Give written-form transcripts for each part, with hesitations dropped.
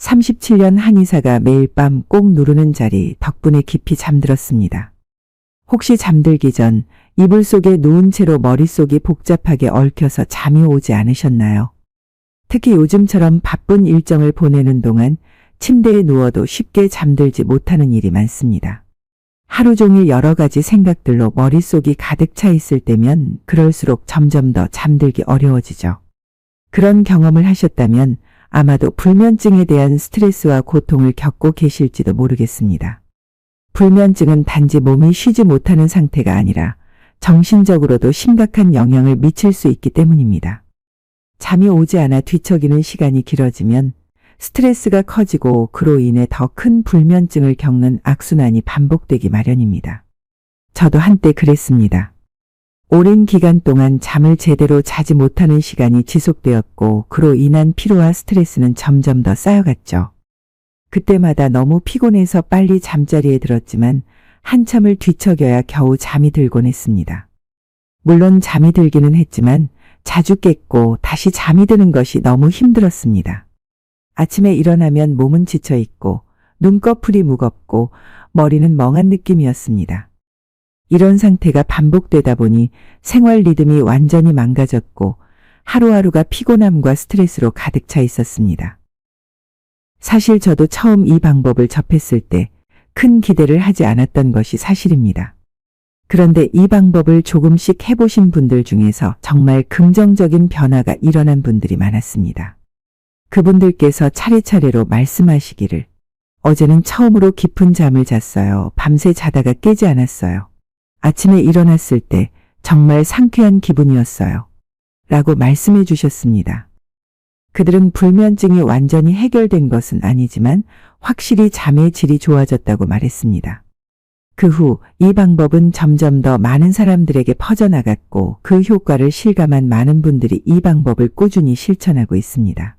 37년 한의사가 매일 밤 꼭 누르는 자리 덕분에 깊이 잠들었습니다. 혹시 잠들기 전 이불 속에 누운 채로 머릿속이 복잡하게 얽혀서 잠이 오지 않으셨나요? 특히 요즘처럼 바쁜 일정을 보내는 동안 침대에 누워도 쉽게 잠들지 못하는 일이 많습니다. 하루 종일 여러 가지 생각들로 머릿속이 가득 차 있을 때면 그럴수록 점점 더 잠들기 어려워지죠. 그런 경험을 하셨다면 아마도 불면증에 대한 스트레스와 고통을 겪고 계실지도 모르겠습니다. 불면증은 단지 몸이 쉬지 못하는 상태가 아니라 정신적으로도 심각한 영향을 미칠 수 있기 때문입니다. 잠이 오지 않아 뒤척이는 시간이 길어지면 스트레스가 커지고 그로 인해 더 큰 불면증을 겪는 악순환이 반복되기 마련입니다. 저도 한때 그랬습니다. 오랜 기간 동안 잠을 제대로 자지 못하는 시간이 지속되었고 그로 인한 피로와 스트레스는 점점 더 쌓여갔죠. 그때마다 너무 피곤해서 빨리 잠자리에 들었지만 한참을 뒤척여야 겨우 잠이 들곤 했습니다. 물론 잠이 들기는 했지만 자주 깼고 다시 잠이 드는 것이 너무 힘들었습니다. 아침에 일어나면 몸은 지쳐 있고 눈꺼풀이 무겁고 머리는 멍한 느낌이었습니다. 이런 상태가 반복되다 보니 생활 리듬이 완전히 망가졌고 하루하루가 피곤함과 스트레스로 가득 차 있었습니다. 사실 저도 처음 이 방법을 접했을 때 큰 기대를 하지 않았던 것이 사실입니다. 그런데 이 방법을 조금씩 해보신 분들 중에서 정말 긍정적인 변화가 일어난 분들이 많았습니다. 그분들께서 차례차례로 말씀하시기를 어제는 처음으로 깊은 잠을 잤어요. 밤새 자다가 깨지 않았어요. 아침에 일어났을 때 정말 상쾌한 기분이었어요. 라고 말씀해 주셨습니다. 그들은 불면증이 완전히 해결된 것은 아니지만 확실히 잠의 질이 좋아졌다고 말했습니다. 그 후 이 방법은 점점 더 많은 사람들에게 퍼져나갔고 그 효과를 실감한 많은 분들이 이 방법을 꾸준히 실천하고 있습니다.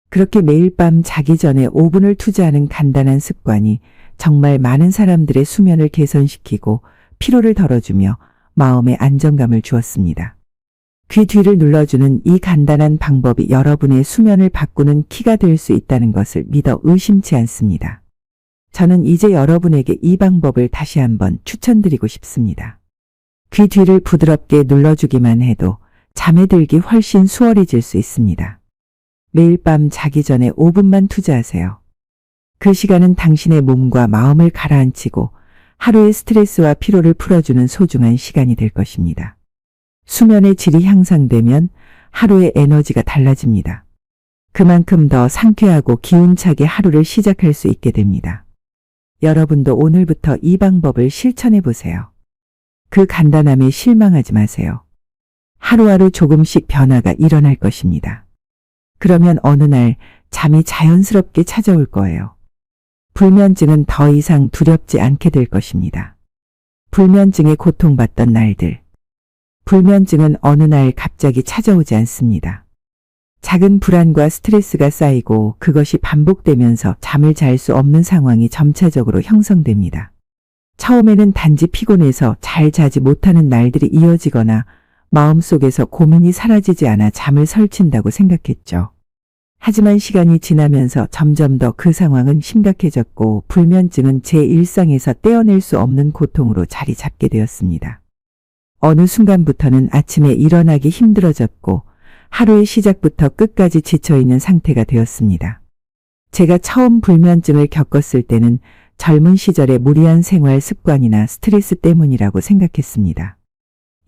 그렇게 매일 밤 자기 전에 5분을 투자하는 간단한 습관이 정말 많은 사람들의 수면을 개선시키고 피로를 덜어주며 마음의 안정감을 주었습니다. 귀 뒤를 눌러주는 이 간단한 방법이 여러분의 수면을 바꾸는 키가 될 수 있다는 것을 믿어 의심치 않습니다. 저는 이제 여러분에게 이 방법을 다시 한번 추천드리고 싶습니다. 귀 뒤를 부드럽게 눌러주기만 해도 잠에 들기 훨씬 수월해질 수 있습니다. 매일 밤 자기 전에 5분만 투자하세요. 그 시간은 당신의 몸과 마음을 가라앉히고 하루의 스트레스와 피로를 풀어주는 소중한 시간이 될 것입니다. 수면의 질이 향상되면 하루의 에너지가 달라집니다. 그만큼 더 상쾌하고 기운차게 하루를 시작할 수 있게 됩니다. 여러분도 오늘부터 이 방법을 실천해 보세요. 그 간단함에 실망하지 마세요. 하루하루 조금씩 변화가 일어날 것입니다. 그러면 어느 날 잠이 자연스럽게 찾아올 거예요. 불면증은 더 이상 두렵지 않게 될 것입니다. 불면증에 고통받던 날들. 불면증은 어느 날 갑자기 찾아오지 않습니다. 작은 불안과 스트레스가 쌓이고 그것이 반복되면서 잠을 잘 수 없는 상황이 점차적으로 형성됩니다. 처음에는 단지 피곤해서 잘 자지 못하는 날들이 이어지거나 마음속에서 고민이 사라지지 않아 잠을 설친다고 생각했죠. 하지만 시간이 지나면서 점점 더 그 상황은 심각해졌고 불면증은 제 일상에서 떼어낼 수 없는 고통으로 자리 잡게 되었습니다. 어느 순간부터는 아침에 일어나기 힘들어졌고 하루의 시작부터 끝까지 지쳐있는 상태가 되었습니다. 제가 처음 불면증을 겪었을 때는 젊은 시절의 무리한 생활 습관이나 스트레스 때문이라고 생각했습니다.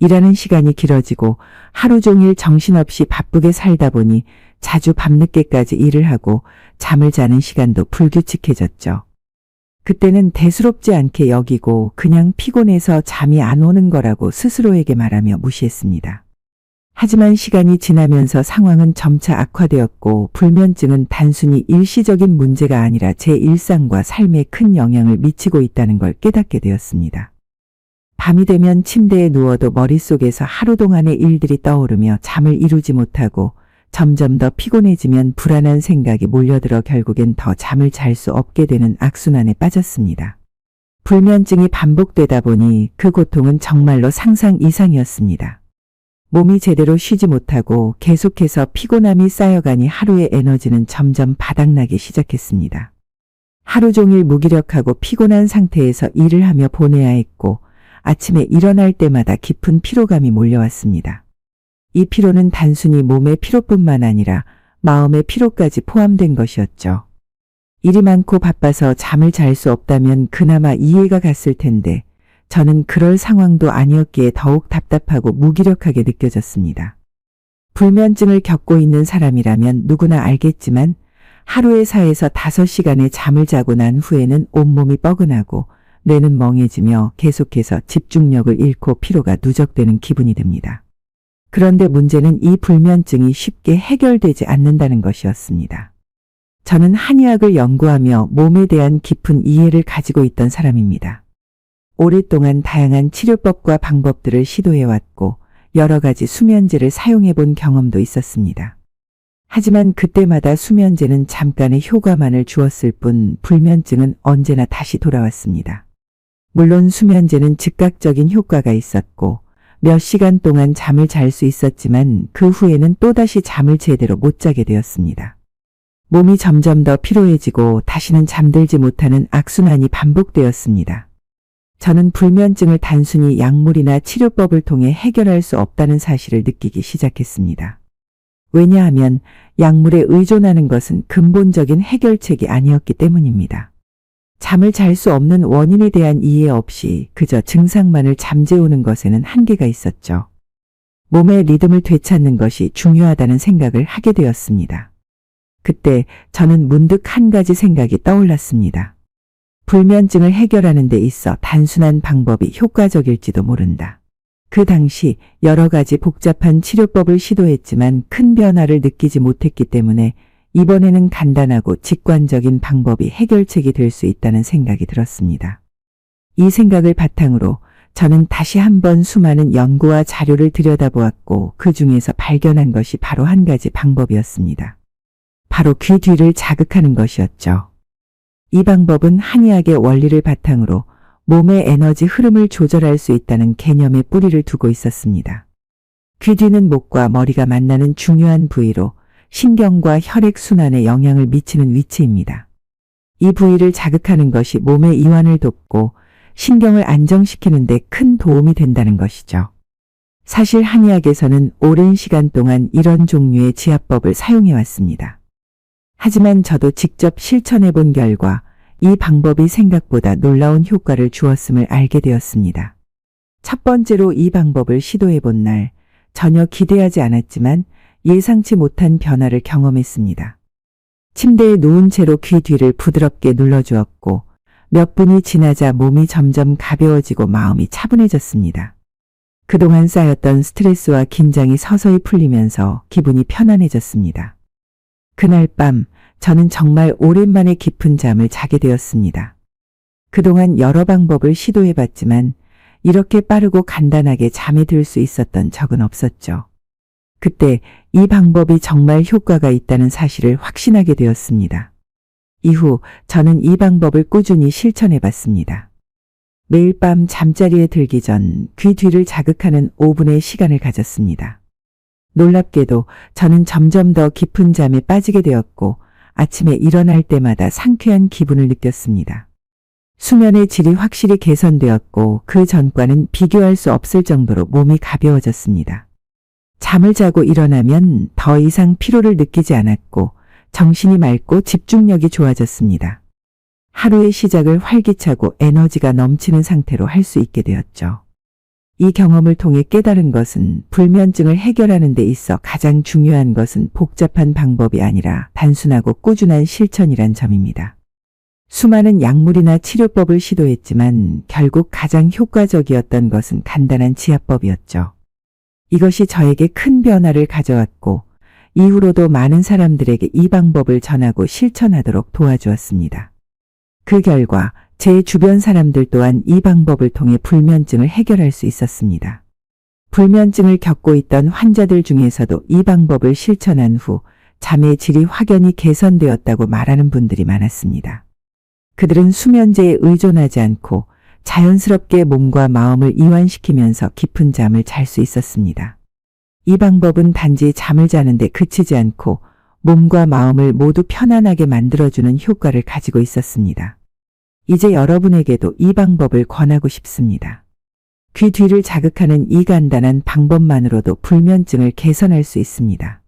일하는 시간이 길어지고 하루 종일 정신없이 바쁘게 살다 보니 자주 밤늦게까지 일을 하고 잠을 자는 시간도 불규칙해졌죠. 그때는 대수롭지 않게 여기고 그냥 피곤해서 잠이 안 오는 거라고 스스로에게 말하며 무시했습니다. 하지만 시간이 지나면서 상황은 점차 악화되었고 불면증은 단순히 일시적인 문제가 아니라 제 일상과 삶에 큰 영향을 미치고 있다는 걸 깨닫게 되었습니다. 밤이 되면 침대에 누워도 머릿속에서 하루 동안의 일들이 떠오르며 잠을 이루지 못하고 점점 더 피곤해지면 불안한 생각이 몰려들어 결국엔 더 잠을 잘 수 없게 되는 악순환에 빠졌습니다. 불면증이 반복되다 보니 그 고통은 정말로 상상 이상이었습니다. 몸이 제대로 쉬지 못하고 계속해서 피곤함이 쌓여가니 하루의 에너지는 점점 바닥나기 시작했습니다. 하루 종일 무기력하고 피곤한 상태에서 일을 하며 보내야 했고 아침에 일어날 때마다 깊은 피로감이 몰려왔습니다. 이 피로는 단순히 몸의 피로뿐만 아니라 마음의 피로까지 포함된 것이었죠. 일이 많고 바빠서 잠을 잘 수 없다면 그나마 이해가 갔을 텐데 저는 그럴 상황도 아니었기에 더욱 답답하고 무기력하게 느껴졌습니다. 불면증을 겪고 있는 사람이라면 누구나 알겠지만 하루에 4에서 5시간의 잠을 자고 난 후에는 온몸이 뻐근하고 뇌는 멍해지며 계속해서 집중력을 잃고 피로가 누적되는 기분이 듭니다. 그런데 문제는 이 불면증이 쉽게 해결되지 않는다는 것이었습니다. 저는 한의학을 연구하며 몸에 대한 깊은 이해를 가지고 있던 사람입니다. 오랫동안 다양한 치료법과 방법들을 시도해왔고 여러 가지 수면제를 사용해본 경험도 있었습니다. 하지만 그때마다 수면제는 잠깐의 효과만을 주었을 뿐 불면증은 언제나 다시 돌아왔습니다. 물론 수면제는 즉각적인 효과가 있었고 몇 시간 동안 잠을 잘 수 있었지만 그 후에는 또다시 잠을 제대로 못 자게 되었습니다. 몸이 점점 더 피로해지고 다시는 잠들지 못하는 악순환이 반복되었습니다. 저는 불면증을 단순히 약물이나 치료법을 통해 해결할 수 없다는 사실을 느끼기 시작했습니다. 왜냐하면 약물에 의존하는 것은 근본적인 해결책이 아니었기 때문입니다. 잠을 잘 수 없는 원인에 대한 이해 없이 그저 증상만을 잠재우는 것에는 한계가 있었죠. 몸의 리듬을 되찾는 것이 중요하다는 생각을 하게 되었습니다. 그때 저는 문득 한 가지 생각이 떠올랐습니다. 불면증을 해결하는 데 있어 단순한 방법이 효과적일지도 모른다. 그 당시 여러 가지 복잡한 치료법을 시도했지만 큰 변화를 느끼지 못했기 때문에 이번에는 간단하고 직관적인 방법이 해결책이 될 수 있다는 생각이 들었습니다. 이 생각을 바탕으로 저는 다시 한번 수많은 연구와 자료를 들여다보았고 그 중에서 발견한 것이 바로 한 가지 방법이었습니다. 바로 귀 뒤를 자극하는 것이었죠. 이 방법은 한의학의 원리를 바탕으로 몸의 에너지 흐름을 조절할 수 있다는 개념의 뿌리를 두고 있었습니다. 귀 뒤는 목과 머리가 만나는 중요한 부위로 신경과 혈액순환에 영향을 미치는 위치입니다. 이 부위를 자극하는 것이 몸의 이완을 돕고 신경을 안정시키는 데 큰 도움이 된다는 것이죠. 사실 한의학에서는 오랜 시간 동안 이런 종류의 지압법을 사용해 왔습니다. 하지만 저도 직접 실천해 본 결과 이 방법이 생각보다 놀라운 효과를 주었음을 알게 되었습니다. 첫 번째로 이 방법을 시도해 본 날 전혀 기대하지 않았지만 예상치 못한 변화를 경험했습니다. 침대에 누운 채로 귀 뒤를 부드럽게 눌러주었고 몇 분이 지나자 몸이 점점 가벼워지고 마음이 차분해졌습니다. 그동안 쌓였던 스트레스와 긴장이 서서히 풀리면서 기분이 편안해졌습니다. 그날 밤 저는 정말 오랜만에 깊은 잠을 자게 되었습니다. 그동안 여러 방법을 시도해봤지만 이렇게 빠르고 간단하게 잠에 들 수 있었던 적은 없었죠. 그때 이 방법이 정말 효과가 있다는 사실을 확신하게 되었습니다. 이후 저는 이 방법을 꾸준히 실천해봤습니다. 매일 밤 잠자리에 들기 전 귀 뒤를 자극하는 5분의 시간을 가졌습니다. 놀랍게도 저는 점점 더 깊은 잠에 빠지게 되었고 아침에 일어날 때마다 상쾌한 기분을 느꼈습니다. 수면의 질이 확실히 개선되었고 그 전과는 비교할 수 없을 정도로 몸이 가벼워졌습니다. 잠을 자고 일어나면 더 이상 피로를 느끼지 않았고 정신이 맑고 집중력이 좋아졌습니다. 하루의 시작을 활기차고 에너지가 넘치는 상태로 할 수 있게 되었죠. 이 경험을 통해 깨달은 것은 불면증을 해결하는 데 있어 가장 중요한 것은 복잡한 방법이 아니라 단순하고 꾸준한 실천이란 점입니다. 수많은 약물이나 치료법을 시도했지만 결국 가장 효과적이었던 것은 간단한 지압법이었죠. 이것이 저에게 큰 변화를 가져왔고 이후로도 많은 사람들에게 이 방법을 전하고 실천하도록 도와주었습니다. 그 결과 제 주변 사람들 또한 이 방법을 통해 불면증을 해결할 수 있었습니다. 불면증을 겪고 있던 환자들 중에서도 이 방법을 실천한 후 잠의 질이 확연히 개선되었다고 말하는 분들이 많았습니다. 그들은 수면제에 의존하지 않고 자연스럽게 몸과 마음을 이완시키면서 깊은 잠을 잘 수 있었습니다. 이 방법은 단지 잠을 자는데 그치지 않고 몸과 마음을 모두 편안하게 만들어주는 효과를 가지고 있었습니다. 이제 여러분에게도 이 방법을 권하고 싶습니다. 귀 뒤를 자극하는 이 간단한 방법만으로도 불면증을 개선할 수 있습니다.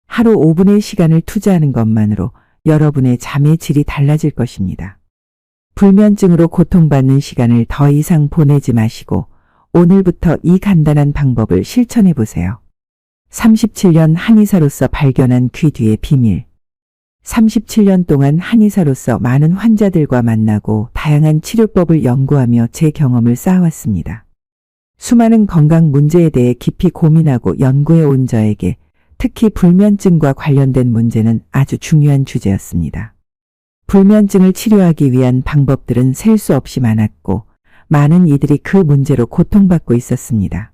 하루 5분의 시간을 투자하는 것만으로 여러분의 잠의 질이 달라질 것입니다. 불면증으로 고통받는 시간을 더 이상 보내지 마시고 오늘부터 이 간단한 방법을 실천해 보세요. 37년 한의사로서 발견한 귀 뒤의 비밀. 37년 동안 한의사로서 많은 환자들과 만나고 다양한 치료법을 연구하며 제 경험을 쌓아왔습니다. 수많은 건강 문제에 대해 깊이 고민하고 연구해 온 저에게 특히 불면증과 관련된 문제는 아주 중요한 주제였습니다. 불면증을 치료하기 위한 방법들은 셀 수 없이 많았고 많은 이들이 그 문제로 고통받고 있었습니다.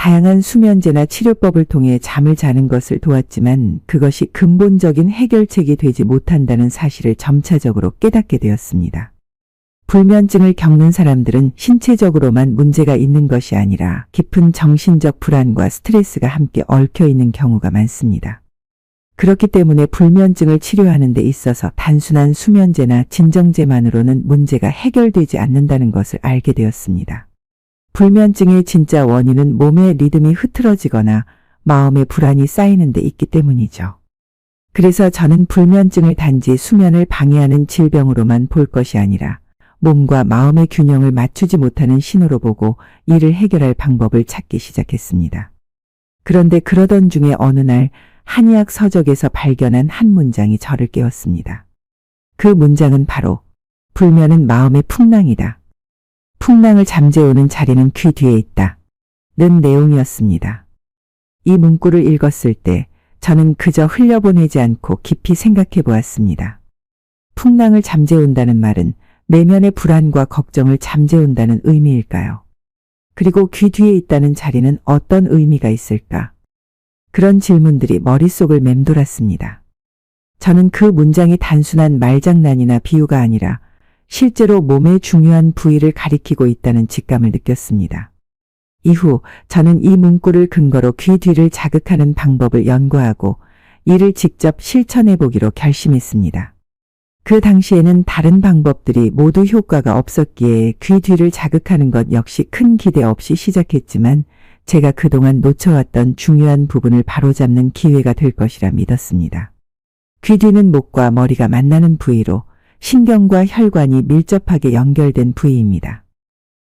다양한 수면제나 치료법을 통해 잠을 자는 것을 도왔지만 그것이 근본적인 해결책이 되지 못한다는 사실을 점차적으로 깨닫게 되었습니다. 불면증을 겪는 사람들은 신체적으로만 문제가 있는 것이 아니라 깊은 정신적 불안과 스트레스가 함께 얽혀 있는 경우가 많습니다. 그렇기 때문에 불면증을 치료하는 데 있어서 단순한 수면제나 진정제만으로는 문제가 해결되지 않는다는 것을 알게 되었습니다. 불면증의 진짜 원인은 몸의 리듬이 흐트러지거나 마음의 불안이 쌓이는 데 있기 때문이죠. 그래서 저는 불면증을 단지 수면을 방해하는 질병으로만 볼 것이 아니라 몸과 마음의 균형을 맞추지 못하는 신호로 보고 이를 해결할 방법을 찾기 시작했습니다. 그런데 그러던 중에 어느 날 한의학 서적에서 발견한 한 문장이 저를 깨웠습니다. 그 문장은 바로 불면은 마음의 풍랑이다. 풍랑을 잠재우는 자리는 귀 뒤에 있다. 는 내용이었습니다. 이 문구를 읽었을 때 저는 그저 흘려보내지 않고 깊이 생각해 보았습니다. 풍랑을 잠재운다는 말은 내면의 불안과 걱정을 잠재운다는 의미일까요? 그리고 귀 뒤에 있다는 자리는 어떤 의미가 있을까? 그런 질문들이 머릿속을 맴돌았습니다. 저는 그 문장이 단순한 말장난이나 비유가 아니라 실제로 몸의 중요한 부위를 가리키고 있다는 직감을 느꼈습니다. 이후 저는 이 문구를 근거로 귀 뒤를 자극하는 방법을 연구하고 이를 직접 실천해 보기로 결심했습니다. 그 당시에는 다른 방법들이 모두 효과가 없었기에 귀 뒤를 자극하는 것 역시 큰 기대 없이 시작했지만 제가 그동안 놓쳐왔던 중요한 부분을 바로잡는 기회가 될 것이라 믿었습니다. 귀 뒤는 목과 머리가 만나는 부위로 신경과 혈관이 밀접하게 연결된 부위입니다.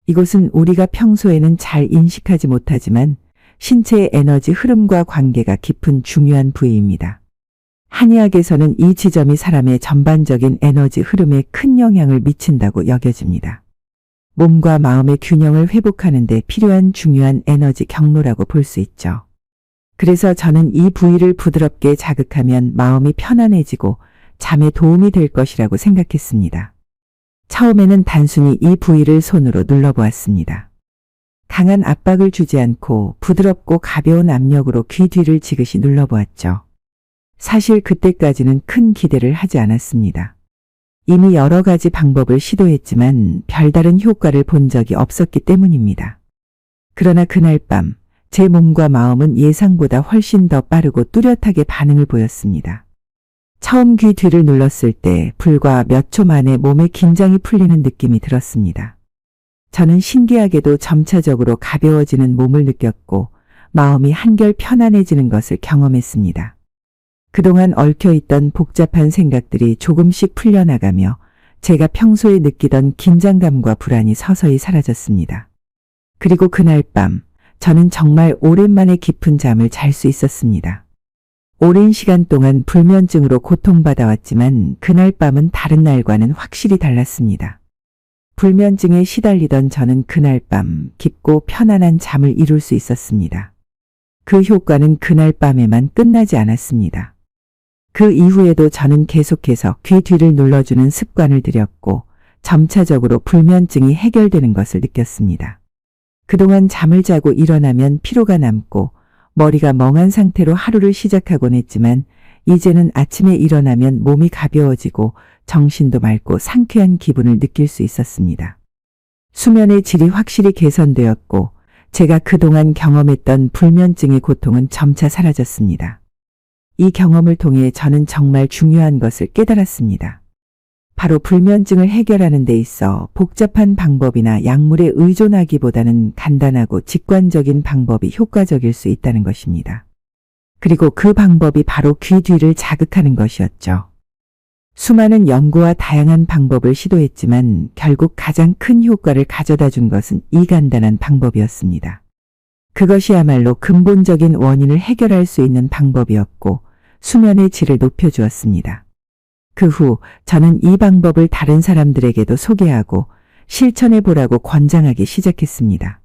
이곳은 우리가 평소에는 잘 인식하지 못하지만 신체의 에너지 흐름과 관계가 깊은 중요한 부위입니다. 한의학에서는 이 지점이 사람의 전반적인 에너지 흐름에 큰 영향을 미친다고 여겨집니다. 몸과 마음의 균형을 회복하는 데 필요한 중요한 에너지 경로라고 볼 수 있죠. 그래서 저는 이 부위를 부드럽게 자극하면 마음이 편안해지고 잠에 도움이 될 것이라고 생각했습니다. 처음에는 단순히 이 부위를 손으로 눌러보았습니다. 강한 압박을 주지 않고 부드럽고 가벼운 압력으로 귀 뒤를 지그시 눌러보았죠. 사실 그때까지는 큰 기대를 하지 않았습니다. 이미 여러 가지 방법을 시도했지만 별다른 효과를 본 적이 없었기 때문입니다. 그러나 그날 밤 제 몸과 마음은 예상보다 훨씬 더 빠르고 뚜렷하게 반응을 보였습니다. 처음 귀 뒤를 눌렀을 때 불과 몇 초 만에 몸의 긴장이 풀리는 느낌이 들었습니다. 저는 신기하게도 점차적으로 가벼워지는 몸을 느꼈고 마음이 한결 편안해지는 것을 경험했습니다. 그동안 얽혀있던 복잡한 생각들이 조금씩 풀려나가며 제가 평소에 느끼던 긴장감과 불안이 서서히 사라졌습니다. 그리고 그날 밤 저는 정말 오랜만에 깊은 잠을 잘 수 있었습니다. 오랜 시간 동안 불면증으로 고통받아왔지만 그날 밤은 다른 날과는 확실히 달랐습니다. 불면증에 시달리던 저는 그날 밤 깊고 편안한 잠을 이룰 수 있었습니다. 그 효과는 그날 밤에만 끝나지 않았습니다. 그 이후에도 저는 계속해서 귀 뒤를 눌러주는 습관을 들였고 점차적으로 불면증이 해결되는 것을 느꼈습니다. 그동안 잠을 자고 일어나면 피로가 남고 머리가 멍한 상태로 하루를 시작하곤 했지만 이제는 아침에 일어나면 몸이 가벼워지고 정신도 맑고 상쾌한 기분을 느낄 수 있었습니다. 수면의 질이 확실히 개선되었고 제가 그동안 경험했던 불면증의 고통은 점차 사라졌습니다. 이 경험을 통해 저는 정말 중요한 것을 깨달았습니다. 바로 불면증을 해결하는 데 있어 복잡한 방법이나 약물에 의존하기보다는 간단하고 직관적인 방법이 효과적일 수 있다는 것입니다. 그리고 그 방법이 바로 귀 뒤를 자극하는 것이었죠. 수많은 연구와 다양한 방법을 시도했지만 결국 가장 큰 효과를 가져다 준 것은 이 간단한 방법이었습니다. 그것이야말로 근본적인 원인을 해결할 수 있는 방법이었고 수면의 질을 높여주었습니다. 그 후 저는 이 방법을 다른 사람들에게도 소개하고 실천해 보라고 권장하기 시작했습니다.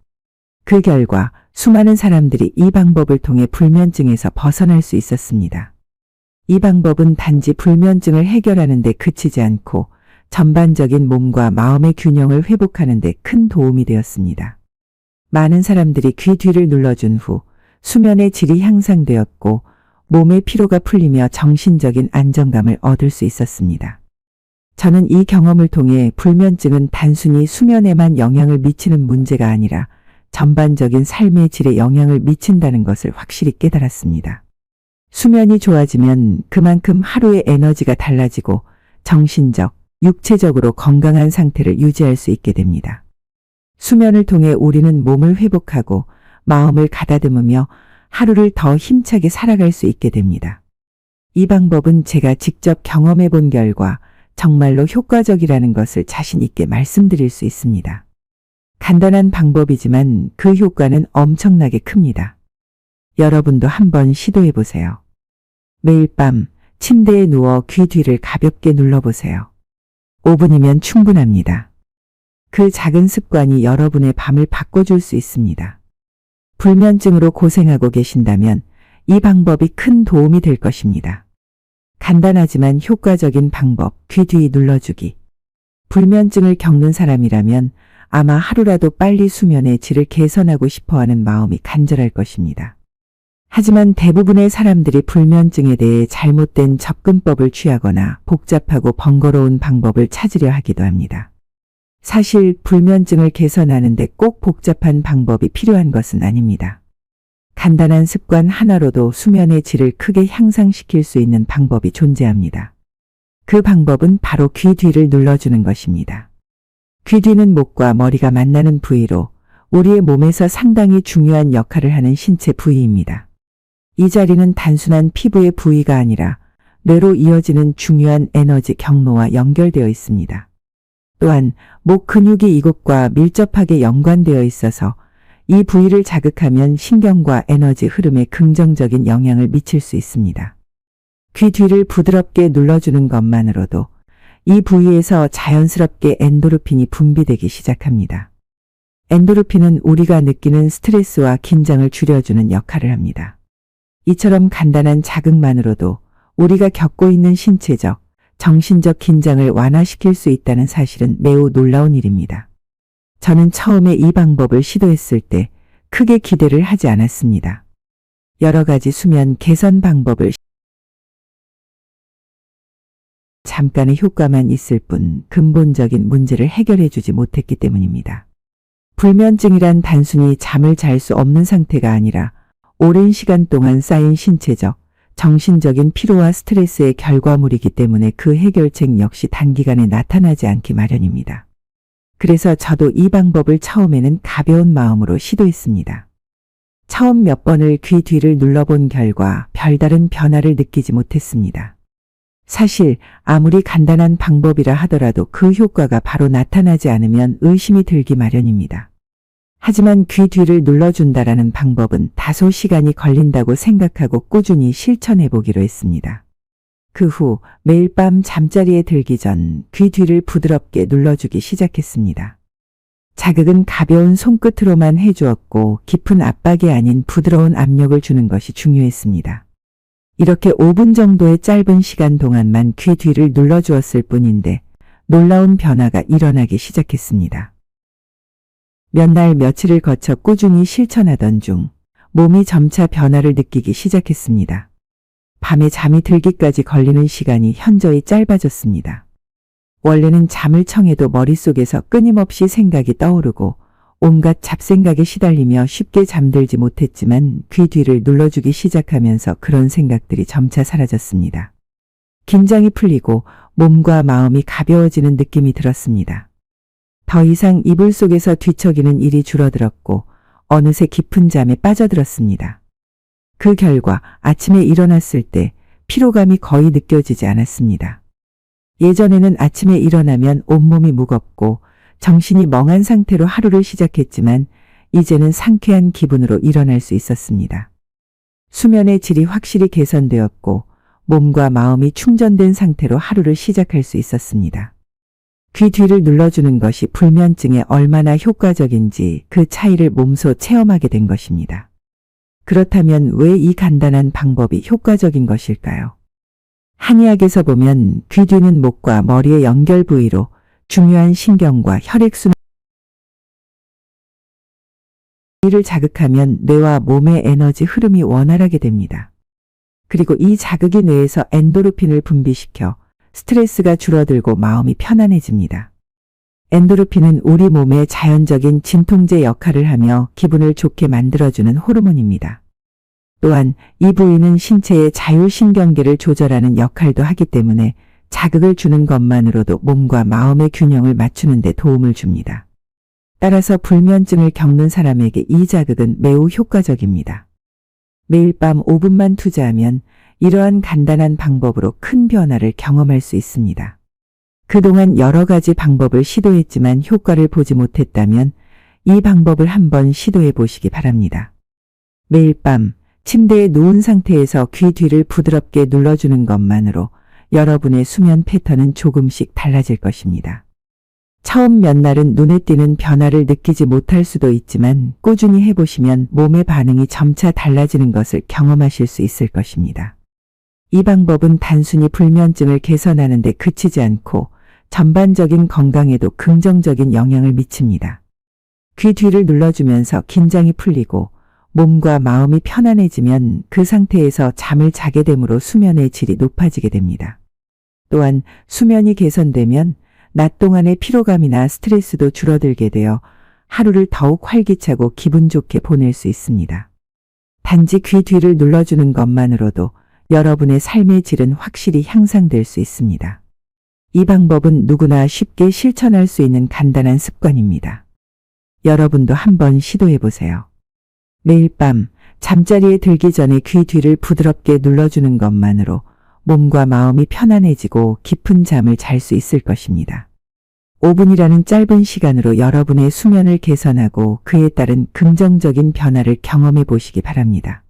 그 결과 수많은 사람들이 이 방법을 통해 불면증에서 벗어날 수 있었습니다. 이 방법은 단지 불면증을 해결하는 데 그치지 않고 전반적인 몸과 마음의 균형을 회복하는 데 큰 도움이 되었습니다. 많은 사람들이 귀 뒤를 눌러준 후 수면의 질이 향상되었고 몸의 피로가 풀리며 정신적인 안정감을 얻을 수 있었습니다. 저는 이 경험을 통해 불면증은 단순히 수면에만 영향을 미치는 문제가 아니라 전반적인 삶의 질에 영향을 미친다는 것을 확실히 깨달았습니다. 수면이 좋아지면 그만큼 하루의 에너지가 달라지고 정신적, 육체적으로 건강한 상태를 유지할 수 있게 됩니다. 수면을 통해 우리는 몸을 회복하고 마음을 가다듬으며 하루를 더 힘차게 살아갈 수 있게 됩니다. 이 방법은 제가 직접 경험해 본 결과 정말로 효과적이라는 것을 자신 있게 말씀드릴 수 있습니다. 간단한 방법이지만 그 효과는 엄청나게 큽니다. 여러분도 한번 시도해 보세요. 매일 밤 침대에 누워 귀 뒤를 가볍게 눌러보세요. 5분이면 충분합니다. 그 작은 습관이 여러분의 밤을 바꿔줄 수 있습니다. 불면증으로 고생하고 계신다면 이 방법이 큰 도움이 될 것입니다. 간단하지만 효과적인 방법, 귀 뒤 눌러주기. 불면증을 겪는 사람이라면 아마 하루라도 빨리 수면의 질을 개선하고 싶어하는 마음이 간절할 것입니다. 하지만 대부분의 사람들이 불면증에 대해 잘못된 접근법을 취하거나 복잡하고 번거로운 방법을 찾으려 하기도 합니다. 사실 불면증을 개선하는데 꼭 복잡한 방법이 필요한 것은 아닙니다. 간단한 습관 하나로도 수면의 질을 크게 향상시킬 수 있는 방법이 존재합니다. 그 방법은 바로 귀 뒤를 눌러주는 것입니다. 귀 뒤는 목과 머리가 만나는 부위로 우리의 몸에서 상당히 중요한 역할을 하는 신체 부위입니다. 이 자리는 단순한 피부의 부위가 아니라 뇌로 이어지는 중요한 에너지 경로와 연결되어 있습니다. 또한 목 근육이 이곳과 밀접하게 연관되어 있어서 이 부위를 자극하면 신경과 에너지 흐름에 긍정적인 영향을 미칠 수 있습니다. 귀 뒤를 부드럽게 눌러주는 것만으로도 이 부위에서 자연스럽게 엔도르핀이 분비되기 시작합니다. 엔도르핀은 우리가 느끼는 스트레스와 긴장을 줄여주는 역할을 합니다. 이처럼 간단한 자극만으로도 우리가 겪고 있는 신체적, 정신적 긴장을 완화시킬 수 있다는 사실은 매우 놀라운 일입니다. 저는 처음에 이 방법을 시도했을 때 크게 기대를 하지 않았습니다. 여러 가지 수면 개선 방법을 잠깐의 효과만 있을 뿐 근본적인 문제를 해결해 주지 못했기 때문입니다. 불면증이란 단순히 잠을 잘 수 없는 상태가 아니라 오랜 시간 동안 쌓인 신체적, 정신적인 피로와 스트레스의 결과물이기 때문에 그 해결책 역시 단기간에 나타나지 않기 마련입니다. 그래서 저도 이 방법을 처음에는 가벼운 마음으로 시도했습니다. 처음 몇 번을 귀 뒤를 눌러본 결과 별다른 변화를 느끼지 못했습니다. 사실 아무리 간단한 방법이라 하더라도 그 효과가 바로 나타나지 않으면 의심이 들기 마련입니다. 하지만 귀 뒤를 눌러준다라는 방법은 다소 시간이 걸린다고 생각하고 꾸준히 실천해 보기로 했습니다. 그 후 매일 밤 잠자리에 들기 전 귀 뒤를 부드럽게 눌러주기 시작했습니다. 자극은 가벼운 손끝으로만 해주었고 깊은 압박이 아닌 부드러운 압력을 주는 것이 중요했습니다. 이렇게 5분 정도의 짧은 시간 동안만 귀 뒤를 눌러주었을 뿐인데 놀라운 변화가 일어나기 시작했습니다. 몇 날 며칠을 거쳐 꾸준히 실천하던 중 몸이 점차 변화를 느끼기 시작했습니다. 밤에 잠이 들기까지 걸리는 시간이 현저히 짧아졌습니다. 원래는 잠을 청해도 머릿속에서 끊임없이 생각이 떠오르고 온갖 잡생각에 시달리며 쉽게 잠들지 못했지만 귀 뒤를 눌러주기 시작하면서 그런 생각들이 점차 사라졌습니다. 긴장이 풀리고 몸과 마음이 가벼워지는 느낌이 들었습니다. 더 이상 이불 속에서 뒤척이는 일이 줄어들었고 어느새 깊은 잠에 빠져들었습니다. 그 결과 아침에 일어났을 때 피로감이 거의 느껴지지 않았습니다. 예전에는 아침에 일어나면 온몸이 무겁고 정신이 멍한 상태로 하루를 시작했지만 이제는 상쾌한 기분으로 일어날 수 있었습니다. 수면의 질이 확실히 개선되었고 몸과 마음이 충전된 상태로 하루를 시작할 수 있었습니다. 귀 뒤를 눌러주는 것이 불면증에 얼마나 효과적인지 그 차이를 몸소 체험하게 된 것입니다. 그렇다면 왜 이 간단한 방법이 효과적인 것일까요? 한의학에서 보면 귀 뒤는 목과 머리의 연결 부위로 중요한 신경과 혈액순환 이를 자극하면 뇌와 몸의 에너지 흐름이 원활하게 됩니다. 그리고 이 자극이 뇌에서 엔도르핀을 분비시켜 스트레스가 줄어들고 마음이 편안해집니다. 엔도르핀은 우리 몸의 자연적인 진통제 역할을 하며 기분을 좋게 만들어주는 호르몬입니다. 또한 이 부위는 신체의 자율신경계를 조절하는 역할도 하기 때문에 자극을 주는 것만으로도 몸과 마음의 균형을 맞추는 데 도움을 줍니다. 따라서 불면증을 겪는 사람에게 이 자극은 매우 효과적입니다. 매일 밤 5분만 투자하면 이러한 간단한 방법으로 큰 변화를 경험할 수 있습니다. 그동안 여러 가지 방법을 시도했지만 효과를 보지 못했다면 이 방법을 한번 시도해 보시기 바랍니다. 매일 밤 침대에 누운 상태에서 귀 뒤를 부드럽게 눌러주는 것만으로 여러분의 수면 패턴은 조금씩 달라질 것입니다. 처음 몇 날은 눈에 띄는 변화를 느끼지 못할 수도 있지만 꾸준히 해보시면 몸의 반응이 점차 달라지는 것을 경험하실 수 있을 것입니다. 이 방법은 단순히 불면증을 개선하는 데 그치지 않고 전반적인 건강에도 긍정적인 영향을 미칩니다. 귀 뒤를 눌러주면서 긴장이 풀리고 몸과 마음이 편안해지면 그 상태에서 잠을 자게 되므로 수면의 질이 높아지게 됩니다. 또한 수면이 개선되면 낮 동안의 피로감이나 스트레스도 줄어들게 되어 하루를 더욱 활기차고 기분 좋게 보낼 수 있습니다. 단지 귀 뒤를 눌러주는 것만으로도 여러분의 삶의 질은 확실히 향상될 수 있습니다. 이 방법은 누구나 쉽게 실천할 수 있는 간단한 습관입니다. 여러분도 한번 시도해 보세요. 매일 밤 잠자리에 들기 전에 귀 뒤를 부드럽게 눌러주는 것만으로 몸과 마음이 편안해지고 깊은 잠을 잘 수 있을 것입니다. 5분이라는 짧은 시간으로 여러분의 수면을 개선하고 그에 따른 긍정적인 변화를 경험해 보시기 바랍니다.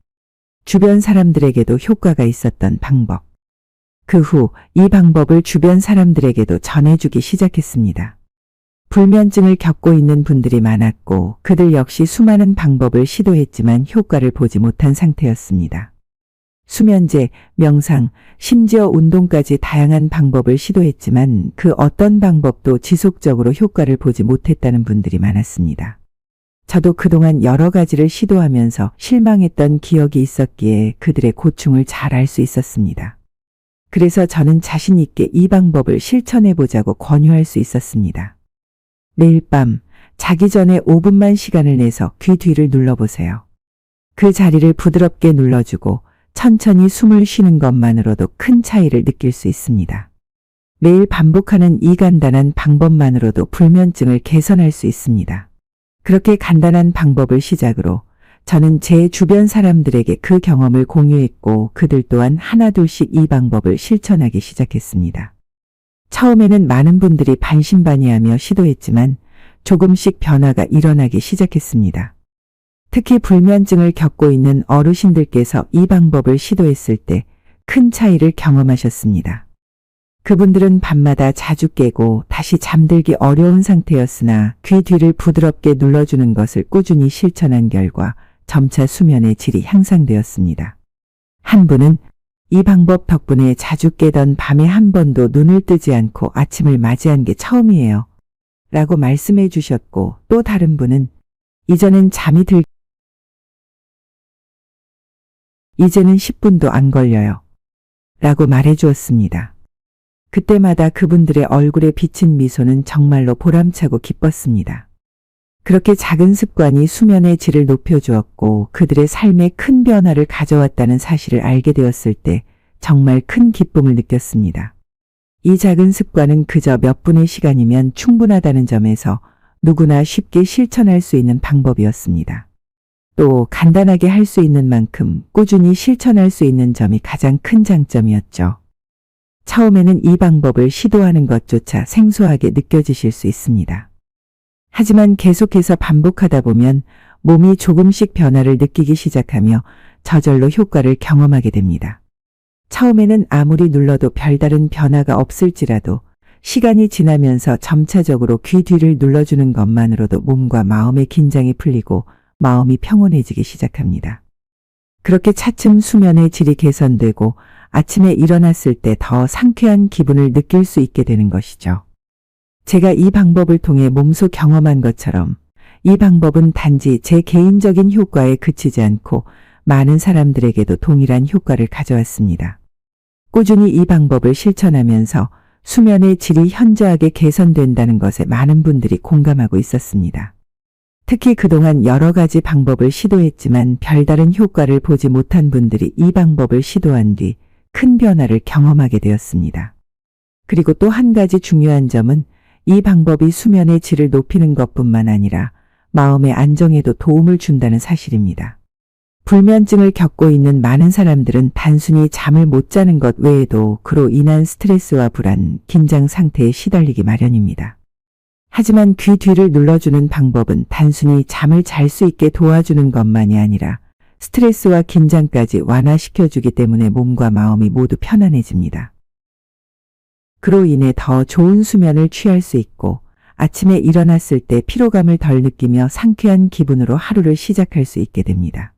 주변 사람들에게도 효과가 있었던 방법. 그 후 이 방법을 주변 사람들에게도 전해주기 시작했습니다. 불면증을 겪고 있는 분들이 많았고 그들 역시 수많은 방법을 시도했지만 효과를 보지 못한 상태였습니다. 수면제, 명상, 심지어 운동까지 다양한 방법을 시도했지만 그 어떤 방법도 지속적으로 효과를 보지 못했다는 분들이 많았습니다. 저도 그동안 여러 가지를 시도하면서 실망했던 기억이 있었기에 그들의 고충을 잘 알 수 있었습니다. 그래서 저는 자신 있게 이 방법을 실천해 보자고 권유할 수 있었습니다. 매일 밤 자기 전에 5분만 시간을 내서 귀 뒤를 눌러보세요. 그 자리를 부드럽게 눌러주고 천천히 숨을 쉬는 것만으로도 큰 차이를 느낄 수 있습니다. 매일 반복하는 이 간단한 방법만으로도 불면증을 개선할 수 있습니다. 그렇게 간단한 방법을 시작으로 저는 제 주변 사람들에게 그 경험을 공유했고 그들 또한 하나둘씩 이 방법을 실천하기 시작했습니다. 처음에는 많은 분들이 반신반의하며 시도했지만 조금씩 변화가 일어나기 시작했습니다. 특히 불면증을 겪고 있는 어르신들께서 이 방법을 시도했을 때 큰 차이를 경험하셨습니다. 그분들은 밤마다 자주 깨고 다시 잠들기 어려운 상태였으나 귀 뒤를 부드럽게 눌러주는 것을 꾸준히 실천한 결과 점차 수면의 질이 향상되었습니다. 한 분은 이 방법 덕분에 자주 깨던 밤에 한 번도 눈을 뜨지 않고 아침을 맞이한 게 처음이에요. 라고 말씀해 주셨고 또 다른 분은 이전엔 이제는 10분도 안 걸려요. 라고 말해 주었습니다. 그때마다 그분들의 얼굴에 비친 미소는 정말로 보람차고 기뻤습니다. 그렇게 작은 습관이 수면의 질을 높여주었고 그들의 삶에 큰 변화를 가져왔다는 사실을 알게 되었을 때 정말 큰 기쁨을 느꼈습니다. 이 작은 습관은 그저 몇 분의 시간이면 충분하다는 점에서 누구나 쉽게 실천할 수 있는 방법이었습니다. 또 간단하게 할 수 있는 만큼 꾸준히 실천할 수 있는 점이 가장 큰 장점이었죠. 처음에는 이 방법을 시도하는 것조차 생소하게 느껴지실 수 있습니다. 하지만 계속해서 반복하다 보면 몸이 조금씩 변화를 느끼기 시작하며 저절로 효과를 경험하게 됩니다. 처음에는 아무리 눌러도 별다른 변화가 없을지라도 시간이 지나면서 점차적으로 귀 뒤를 눌러주는 것만으로도 몸과 마음의 긴장이 풀리고 마음이 평온해지기 시작합니다. 그렇게 차츰 수면의 질이 개선되고 아침에 일어났을 때 더 상쾌한 기분을 느낄 수 있게 되는 것이죠. 제가 이 방법을 통해 몸소 경험한 것처럼 이 방법은 단지 제 개인적인 효과에 그치지 않고 많은 사람들에게도 동일한 효과를 가져왔습니다. 꾸준히 이 방법을 실천하면서 수면의 질이 현저하게 개선된다는 것에 많은 분들이 공감하고 있었습니다. 특히 그동안 여러 가지 방법을 시도했지만 별다른 효과를 보지 못한 분들이 이 방법을 시도한 뒤 큰 변화를 경험하게 되었습니다. 그리고 또 한 가지 중요한 점은 이 방법이 수면의 질을 높이는 것뿐만 아니라 마음의 안정에도 도움을 준다는 사실입니다. 불면증을 겪고 있는 많은 사람들은 단순히 잠을 못 자는 것 외에도 그로 인한 스트레스와 불안, 긴장 상태에 시달리기 마련입니다. 하지만 귀 뒤를 눌러주는 방법은 단순히 잠을 잘 수 있게 도와주는 것만이 아니라 스트레스와 긴장까지 완화시켜주기 때문에 몸과 마음이 모두 편안해집니다. 그로 인해 더 좋은 수면을 취할 수 있고 아침에 일어났을 때 피로감을 덜 느끼며 상쾌한 기분으로 하루를 시작할 수 있게 됩니다.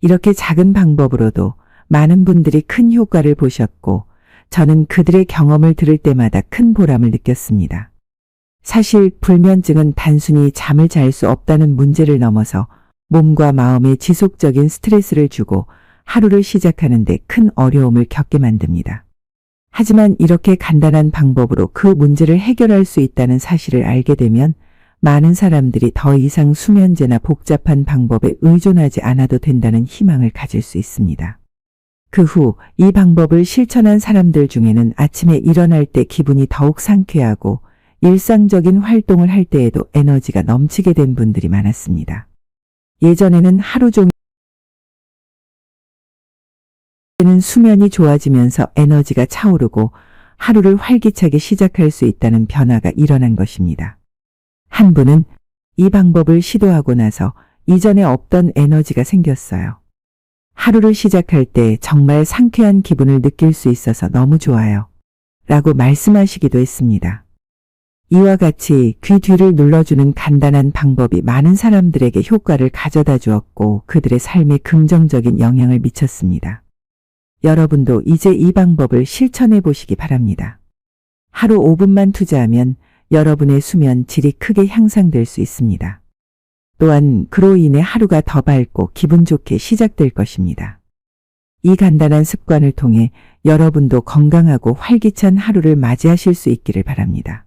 이렇게 작은 방법으로도 많은 분들이 큰 효과를 보셨고 저는 그들의 경험을 들을 때마다 큰 보람을 느꼈습니다. 사실 불면증은 단순히 잠을 잘 수 없다는 문제를 넘어서 몸과 마음에 지속적인 스트레스를 주고 하루를 시작하는 데 큰 어려움을 겪게 만듭니다. 하지만 이렇게 간단한 방법으로 그 문제를 해결할 수 있다는 사실을 알게 되면 많은 사람들이 더 이상 수면제나 복잡한 방법에 의존하지 않아도 된다는 희망을 가질 수 있습니다. 그 후 이 방법을 실천한 사람들 중에는 아침에 일어날 때 기분이 더욱 상쾌하고 일상적인 활동을 할 때에도 에너지가 넘치게 된 분들이 많았습니다. 예전에는 하루 종일 수면이 좋아지면서 에너지가 차오르고 하루를 활기차게 시작할 수 있다는 변화가 일어난 것입니다. 한 분은 이 방법을 시도하고 나서 이전에 없던 에너지가 생겼어요. 하루를 시작할 때 정말 상쾌한 기분을 느낄 수 있어서 너무 좋아요. 라고 말씀하시기도 했습니다. 이와 같이 귀 뒤를 눌러주는 간단한 방법이 많은 사람들에게 효과를 가져다 주었고 그들의 삶에 긍정적인 영향을 미쳤습니다. 여러분도 이제 이 방법을 실천해 보시기 바랍니다. 하루 5분만 투자하면 여러분의 수면 질이 크게 향상될 수 있습니다. 또한 그로 인해 하루가 더 밝고 기분 좋게 시작될 것입니다. 이 간단한 습관을 통해 여러분도 건강하고 활기찬 하루를 맞이하실 수 있기를 바랍니다.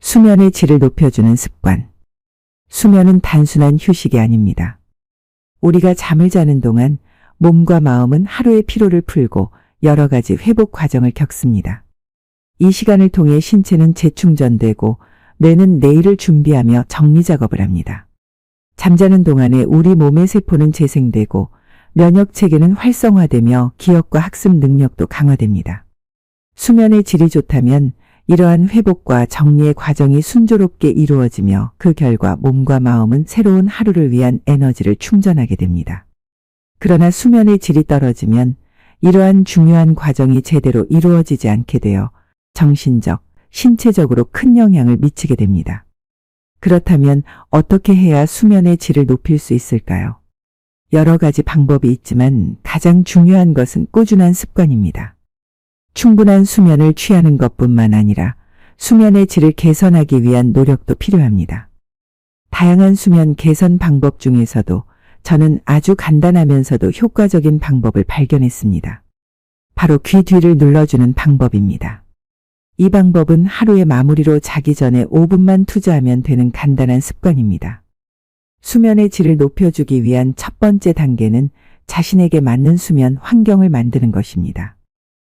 수면의 질을 높여주는 습관. 수면은 단순한 휴식이 아닙니다. 우리가 잠을 자는 동안 몸과 마음은 하루의 피로를 풀고 여러 가지 회복 과정을 겪습니다. 이 시간을 통해 신체는 재충전되고 뇌는 내일을 준비하며 정리 작업을 합니다. 잠자는 동안에 우리 몸의 세포는 재생되고 면역 체계는 활성화되며 기억과 학습 능력도 강화됩니다. 수면의 질이 좋다면 이러한 회복과 정리의 과정이 순조롭게 이루어지며 그 결과 몸과 마음은 새로운 하루를 위한 에너지를 충전하게 됩니다. 그러나 수면의 질이 떨어지면 이러한 중요한 과정이 제대로 이루어지지 않게 되어 정신적, 신체적으로 큰 영향을 미치게 됩니다. 그렇다면 어떻게 해야 수면의 질을 높일 수 있을까요? 여러 가지 방법이 있지만 가장 중요한 것은 꾸준한 습관입니다. 충분한 수면을 취하는 것뿐만 아니라 수면의 질을 개선하기 위한 노력도 필요합니다. 다양한 수면 개선 방법 중에서도 저는 아주 간단하면서도 효과적인 방법을 발견했습니다. 바로 귀 뒤를 눌러주는 방법입니다. 이 방법은 하루의 마무리로 자기 전에 5분만 투자하면 되는 간단한 습관입니다. 수면의 질을 높여주기 위한 첫 번째 단계는 자신에게 맞는 수면 환경을 만드는 것입니다.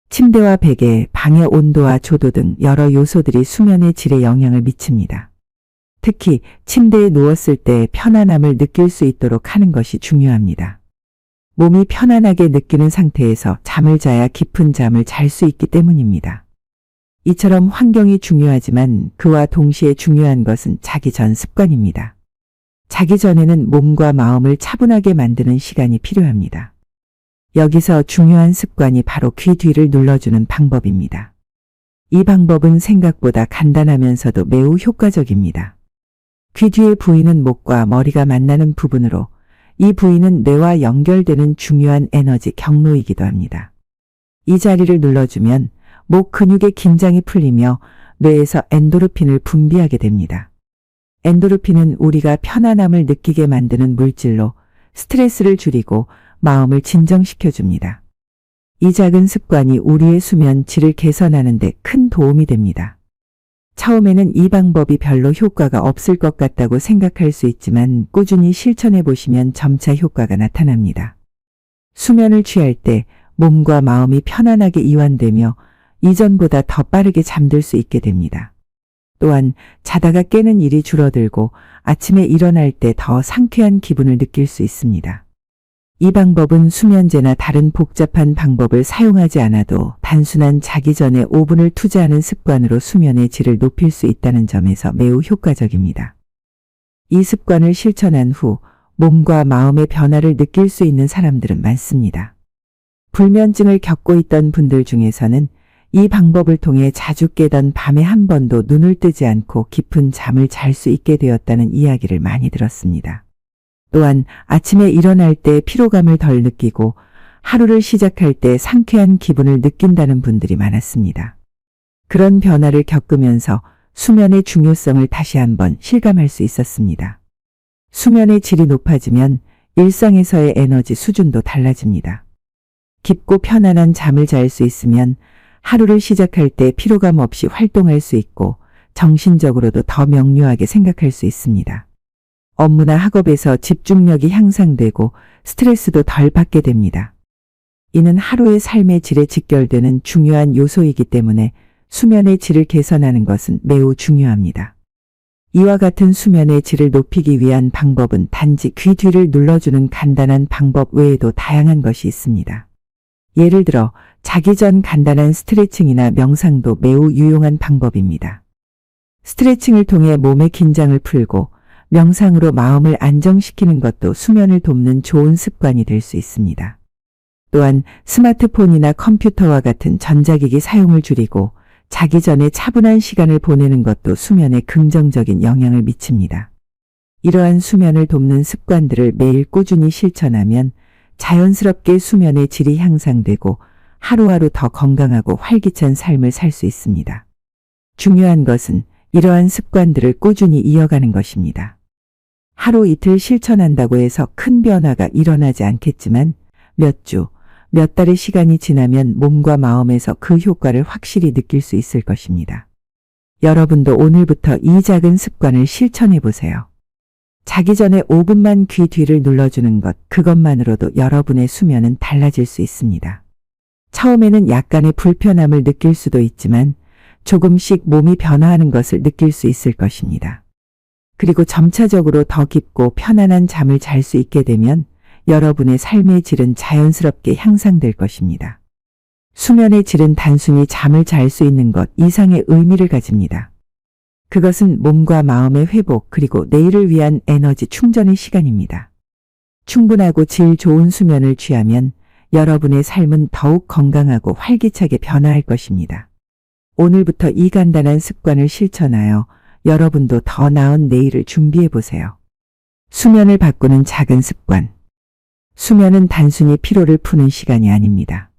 침대와 베개, 방의 온도와 조도 등 여러 요소들이 수면의 질에 영향을 미칩니다. 특히 침대에 누웠을 때 편안함을 느낄 수 있도록 하는 것이 중요합니다. 몸이 편안하게 느끼는 상태에서 잠을 자야 깊은 잠을 잘 수 있기 때문입니다. 이처럼 환경이 중요하지만 그와 동시에 중요한 것은 자기 전 습관입니다. 자기 전에는 몸과 마음을 차분하게 만드는 시간이 필요합니다. 여기서 중요한 습관이 바로 귀 뒤를 눌러주는 방법입니다. 이 방법은 생각보다 간단하면서도 매우 효과적입니다. 귀 뒤의 부위는 목과 머리가 만나는 부분으로 이 부위는 뇌와 연결되는 중요한 에너지 경로이기도 합니다. 이 자리를 눌러주면 목 근육의 긴장이 풀리며 뇌에서 엔도르핀을 분비하게 됩니다. 엔도르핀은 우리가 편안함을 느끼게 만드는 물질로 스트레스를 줄이고 마음을 진정시켜 줍니다. 이 작은 습관이 우리의 수면 질을 개선하는 데 큰 도움이 됩니다. 처음에는 이 방법이 별로 효과가 없을 것 같다고 생각할 수 있지만 꾸준히 실천해 보시면 점차 효과가 나타납니다. 수면을 취할 때 몸과 마음이 편안하게 이완되며 이전보다 더 빠르게 잠들 수 있게 됩니다. 또한 자다가 깨는 일이 줄어들고 아침에 일어날 때 더 상쾌한 기분을 느낄 수 있습니다. 이 방법은 수면제나 다른 복잡한 방법을 사용하지 않아도 단순한 자기 전에 5분을 투자하는 습관으로 수면의 질을 높일 수 있다는 점에서 매우 효과적입니다. 이 습관을 실천한 후 몸과 마음의 변화를 느낄 수 있는 사람들은 많습니다. 불면증을 겪고 있던 분들 중에서는 이 방법을 통해 자주 깨던 밤에 한 번도 눈을 뜨지 않고 깊은 잠을 잘 수 있게 되었다는 이야기를 많이 들었습니다. 또한 아침에 일어날 때 피로감을 덜 느끼고 하루를 시작할 때 상쾌한 기분을 느낀다는 분들이 많았습니다. 그런 변화를 겪으면서 수면의 중요성을 다시 한번 실감할 수 있었습니다. 수면의 질이 높아지면 일상에서의 에너지 수준도 달라집니다. 깊고 편안한 잠을 잘 수 있으면 하루를 시작할 때 피로감 없이 활동할 수 있고 정신적으로도 더 명료하게 생각할 수 있습니다. 업무나 학업에서 집중력이 향상되고 스트레스도 덜 받게 됩니다. 이는 하루의 삶의 질에 직결되는 중요한 요소이기 때문에 수면의 질을 개선하는 것은 매우 중요합니다. 이와 같은 수면의 질을 높이기 위한 방법은 단지 귀 뒤를 눌러주는 간단한 방법 외에도 다양한 것이 있습니다. 예를 들어 자기 전 간단한 스트레칭이나 명상도 매우 유용한 방법입니다. 스트레칭을 통해 몸의 긴장을 풀고 명상으로 마음을 안정시키는 것도 수면을 돕는 좋은 습관이 될 수 있습니다. 또한 스마트폰이나 컴퓨터와 같은 전자기기 사용을 줄이고 자기 전에 차분한 시간을 보내는 것도 수면에 긍정적인 영향을 미칩니다. 이러한 수면을 돕는 습관들을 매일 꾸준히 실천하면 자연스럽게 수면의 질이 향상되고 하루하루 더 건강하고 활기찬 삶을 살 수 있습니다. 중요한 것은 이러한 습관들을 꾸준히 이어가는 것입니다. 하루 이틀 실천한다고 해서 큰 변화가 일어나지 않겠지만 몇 주, 몇 달의 시간이 지나면 몸과 마음에서 그 효과를 확실히 느낄 수 있을 것입니다. 여러분도 오늘부터 이 작은 습관을 실천해 보세요. 자기 전에 5분만 귀 뒤를 눌러주는 것, 그것만으로도 여러분의 수면은 달라질 수 있습니다. 처음에는 약간의 불편함을 느낄 수도 있지만 조금씩 몸이 변화하는 것을 느낄 수 있을 것입니다. 그리고 점차적으로 더 깊고 편안한 잠을 잘 수 있게 되면 여러분의 삶의 질은 자연스럽게 향상될 것입니다. 수면의 질은 단순히 잠을 잘 수 있는 것 이상의 의미를 가집니다. 그것은 몸과 마음의 회복 그리고 내일을 위한 에너지 충전의 시간입니다. 충분하고 질 좋은 수면을 취하면 여러분의 삶은 더욱 건강하고 활기차게 변화할 것입니다. 오늘부터 이 간단한 습관을 실천하여 여러분도 더 나은 내일을 준비해 보세요. 수면을 바꾸는 작은 습관. 수면은 단순히 피로를 푸는 시간이 아닙니다.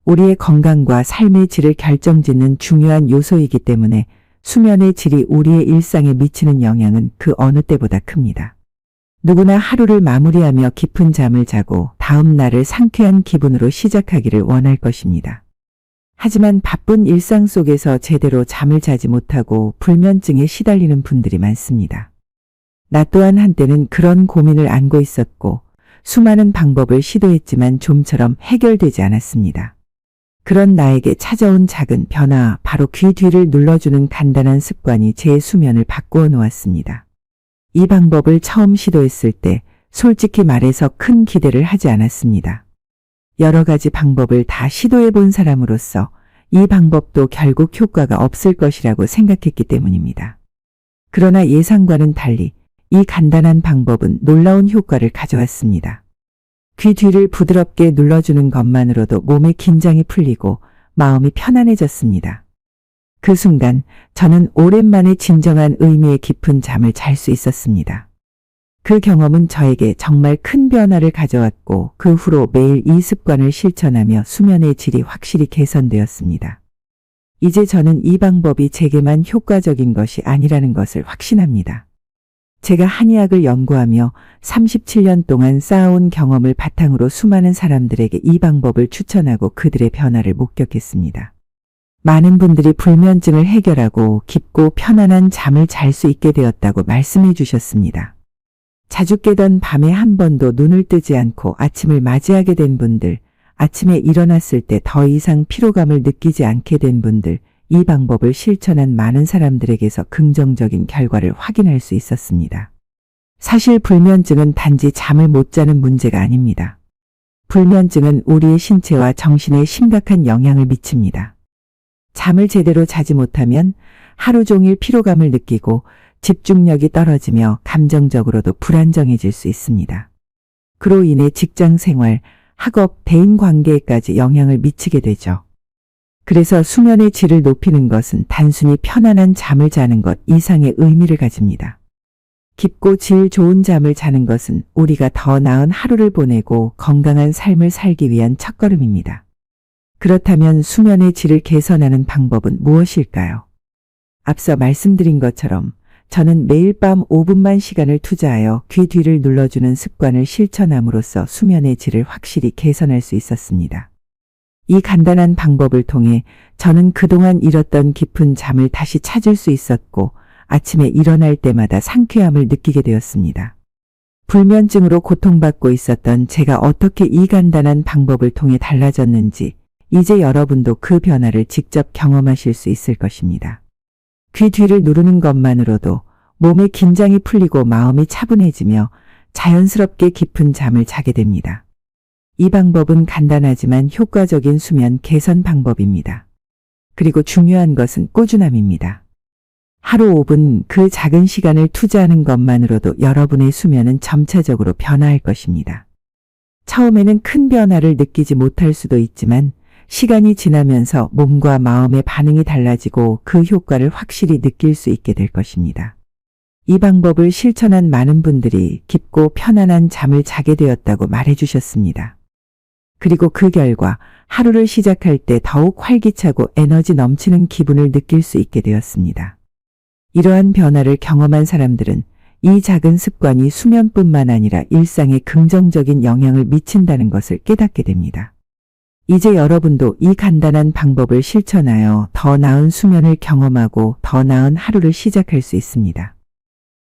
우리의 건강과 삶의 질을 결정짓는 중요한 요소이기 때문에 수면의 질이 우리의 일상에 미치는 영향은 그 어느 때보다 큽니다. 누구나 하루를 마무리하며 깊은 잠을 자고 다음 날을 상쾌한 기분으로 시작하기를 원할 것입니다. 하지만 바쁜 일상 속에서 제대로 잠을 자지 못하고 불면증에 시달리는 분들이 많습니다. 나 또한 한때는 그런 고민을 안고 있었고 수많은 방법을 시도했지만 좀처럼 해결되지 않았습니다. 그런 나에게 찾아온 작은 변화, 바로 귀 뒤를 눌러주는 간단한 습관이 제 수면을 바꾸어 놓았습니다. 이 방법을 처음 시도했을 때 솔직히 말해서 큰 기대를 하지 않았습니다. 여러 가지 방법을 다 시도해 본 사람으로서 이 방법도 결국 효과가 없을 것이라고 생각했기 때문입니다. 그러나 예상과는 달리 이 간단한 방법은 놀라운 효과를 가져왔습니다. 귀 뒤를 부드럽게 눌러주는 것만으로도 몸의 긴장이 풀리고 마음이 편안해졌습니다. 그 순간 저는 오랜만에 진정한 의미의 깊은 잠을 잘 수 있었습니다. 그 경험은 저에게 정말 큰 변화를 가져왔고 그 후로 매일 이 습관을 실천하며 수면의 질이 확실히 개선되었습니다. 이제 저는 이 방법이 제게만 효과적인 것이 아니라는 것을 확신합니다. 제가 한의학을 연구하며 37년 동안 쌓아온 경험을 바탕으로 수많은 사람들에게 이 방법을 추천하고 그들의 변화를 목격했습니다. 많은 분들이 불면증을 해결하고 깊고 편안한 잠을 잘 수 있게 되었다고 말씀해 주셨습니다. 자주 깨던 밤에 한 번도 눈을 뜨지 않고 아침을 맞이하게 된 분들, 아침에 일어났을 때 더 이상 피로감을 느끼지 않게 된 분들, 이 방법을 실천한 많은 사람들에게서 긍정적인 결과를 확인할 수 있었습니다. 사실 불면증은 단지 잠을 못 자는 문제가 아닙니다. 불면증은 우리의 신체와 정신에 심각한 영향을 미칩니다. 잠을 제대로 자지 못하면 하루 종일 피로감을 느끼고 집중력이 떨어지며 감정적으로도 불안정해질 수 있습니다. 그로 인해 직장 생활, 학업, 대인 관계에까지 영향을 미치게 되죠. 그래서 수면의 질을 높이는 것은 단순히 편안한 잠을 자는 것 이상의 의미를 가집니다. 깊고 질 좋은 잠을 자는 것은 우리가 더 나은 하루를 보내고 건강한 삶을 살기 위한 첫걸음입니다. 그렇다면 수면의 질을 개선하는 방법은 무엇일까요? 앞서 말씀드린 것처럼 저는 매일 밤 5분만 시간을 투자하여 귀 뒤를 눌러주는 습관을 실천함으로써 수면의 질을 확실히 개선할 수 있었습니다. 이 간단한 방법을 통해 저는 그동안 잃었던 깊은 잠을 다시 찾을 수 있었고 아침에 일어날 때마다 상쾌함을 느끼게 되었습니다. 불면증으로 고통받고 있었던 제가 어떻게 이 간단한 방법을 통해 달라졌는지 이제 여러분도 그 변화를 직접 경험하실 수 있을 것입니다. 귀 뒤를 누르는 것만으로도 몸의 긴장이 풀리고 마음이 차분해지며 자연스럽게 깊은 잠을 자게 됩니다. 이 방법은 간단하지만 효과적인 수면 개선 방법입니다. 그리고 중요한 것은 꾸준함입니다. 하루 5분 그 작은 시간을 투자하는 것만으로도 여러분의 수면은 점차적으로 변화할 것입니다. 처음에는 큰 변화를 느끼지 못할 수도 있지만 시간이 지나면서 몸과 마음의 반응이 달라지고 그 효과를 확실히 느낄 수 있게 될 것입니다. 이 방법을 실천한 많은 분들이 깊고 편안한 잠을 자게 되었다고 말해 주셨습니다. 그리고 그 결과 하루를 시작할 때 더욱 활기차고 에너지 넘치는 기분을 느낄 수 있게 되었습니다. 이러한 변화를 경험한 사람들은 이 작은 습관이 수면뿐만 아니라 일상에 긍정적인 영향을 미친다는 것을 깨닫게 됩니다. 이제 여러분도 이 간단한 방법을 실천하여 더 나은 수면을 경험하고 더 나은 하루를 시작할 수 있습니다.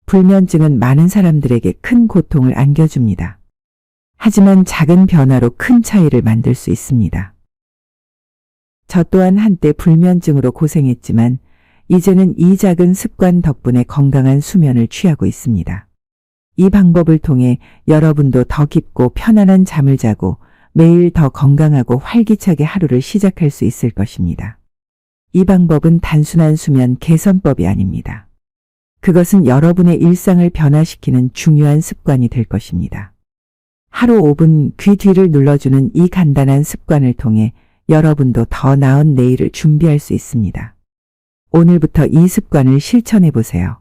불면증은 많은 사람들에게 큰 고통을 안겨줍니다. 하지만 작은 변화로 큰 차이를 만들 수 있습니다. 저 또한 한때 불면증으로 고생했지만 이제는 이 작은 습관 덕분에 건강한 수면을 취하고 있습니다. 이 방법을 통해 여러분도 더 깊고 편안한 잠을 자고 매일 더 건강하고 활기차게 하루를 시작할 수 있을 것입니다. 이 방법은 단순한 수면 개선법이 아닙니다. 그것은 여러분의 일상을 변화시키는 중요한 습관이 될 것입니다. 하루 5분 귀 뒤를 눌러주는 이 간단한 습관을 통해 여러분도 더 나은 내일을 준비할 수 있습니다. 오늘부터 이 습관을 실천해 보세요.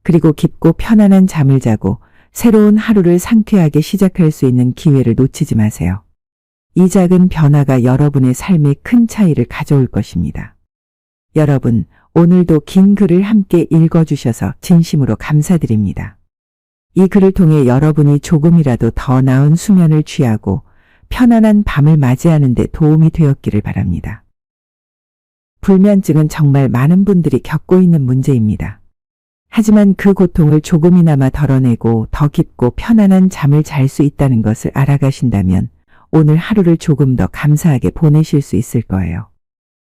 그리고 깊고 편안한 잠을 자고 새로운 하루를 상쾌하게 시작할 수 있는 기회를 놓치지 마세요. 이 작은 변화가 여러분의 삶에 큰 차이를 가져올 것입니다. 여러분, 오늘도 긴 글을 함께 읽어주셔서 진심으로 감사드립니다. 이 글을 통해 여러분이 조금이라도 더 나은 수면을 취하고 편안한 밤을 맞이하는 데 도움이 되었기를 바랍니다. 불면증은 정말 많은 분들이 겪고 있는 문제입니다. 하지만 그 고통을 조금이나마 덜어내고 더 깊고 편안한 잠을 잘 수 있다는 것을 알아가신다면 오늘 하루를 조금 더 감사하게 보내실 수 있을 거예요.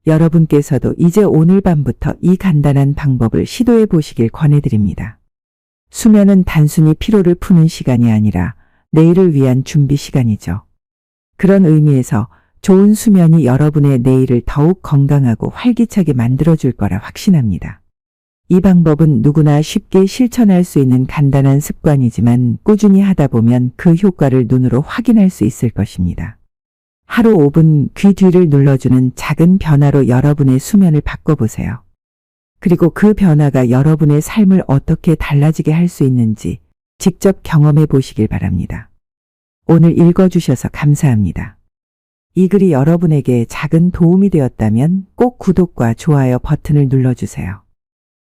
여러분께서도 이제 오늘 밤부터 이 간단한 방법을 시도해 보시길 권해드립니다. 수면은 단순히 피로를 푸는 시간이 아니라 내일을 위한 준비 시간이죠. 그런 의미에서 좋은 수면이 여러분의 내일을 더욱 건강하고 활기차게 만들어줄 거라 확신합니다. 이 방법은 누구나 쉽게 실천할 수 있는 간단한 습관이지만 꾸준히 하다 보면 그 효과를 눈으로 확인할 수 있을 것입니다. 하루 5분 귀 뒤를 눌러주는 작은 변화로 여러분의 수면을 바꿔보세요. 그리고 그 변화가 여러분의 삶을 어떻게 달라지게 할 수 있는지 직접 경험해 보시길 바랍니다. 오늘 읽어주셔서 감사합니다. 이 글이 여러분에게 작은 도움이 되었다면 꼭 구독과 좋아요 버튼을 눌러주세요.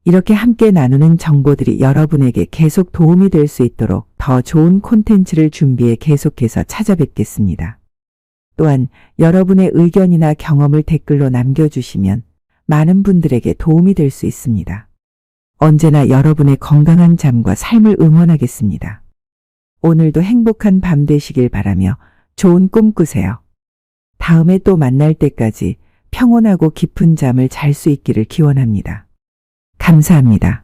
이렇게 함께 나누는 정보들이 여러분에게 계속 도움이 될 수 있도록 더 좋은 콘텐츠를 준비해 계속해서 찾아뵙겠습니다. 또한 여러분의 의견이나 경험을 댓글로 남겨주시면 많은 분들에게 도움이 될 수 있습니다. 언제나 여러분의 건강한 잠과 삶을 응원하겠습니다. 오늘도 행복한 밤 되시길 바라며 좋은 꿈 꾸세요. 다음에 또 만날 때까지 평온하고 깊은 잠을 잘 수 있기를 기원합니다. 감사합니다.